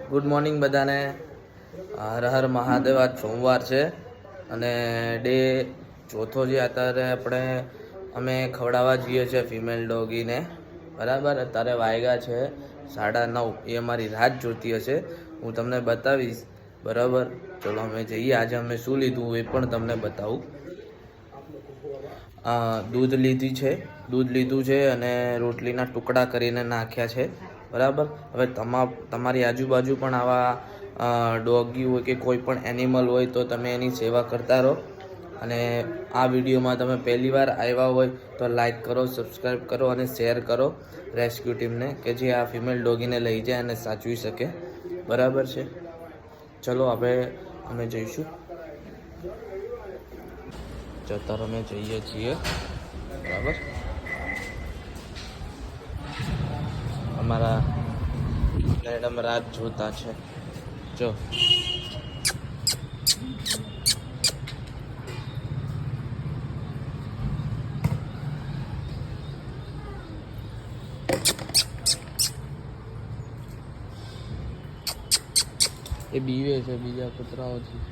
Good morning બધાને. હર હર મહાદેવ. આજ સોમવાર છે અને ડે ચોથો જે અત્યારે અમે ખવડાવવા જઈએ છીએ ફિમેલ ડોગીને. બરાબર. અત્યારે વાગ્યા છે 9:30. એ અમારી રાત જોતી હશે. હું તમને બતાવીશ. બરાબર. ચલો અમે જઈએ. આજે અમે શું લીધું એ પણ તમને બતાવું. દૂધ લીધું છે અને રોટલીના ટુકડા કરીને નાખ્યા છે. બરાબર. હવે તમારી આજુબાજુ પણ આવા ડોગી હોય કે કોઈ પણ એનિમલ હોય તો તમે એની સેવા કરતા રહો. અને આ વિડીયોમાં તમે પહેલી વાર આવ્યા હોય તો લાઈક કરો, સબસ્ક્રાઈબ કરો અને શેર કરો રેસ્ક્યુ ટીમને, કે જે આ ફિમેલ ડોગીને લઈ જાય અને સાચવી શકે. બરાબર છે. ચલો અમે જઈશું. અત્યારે અમે જઈએ છીએ. બરાબર. અમારા મેડમ રાત જોતા છે. જો એ બીવે છે બીજા કૂતરાઓથી.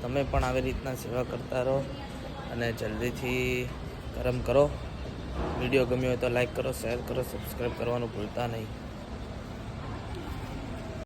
તમે પણ આવી રીતના સેવા કરતા રહો અને જલ્દીથી કરમ કરો. વિડીયો ગમ્યો હોય તો લાઈક કરો, શેર કરો, સબસ્ક્રાઈબ કરવાનું ભૂલતા નહીં.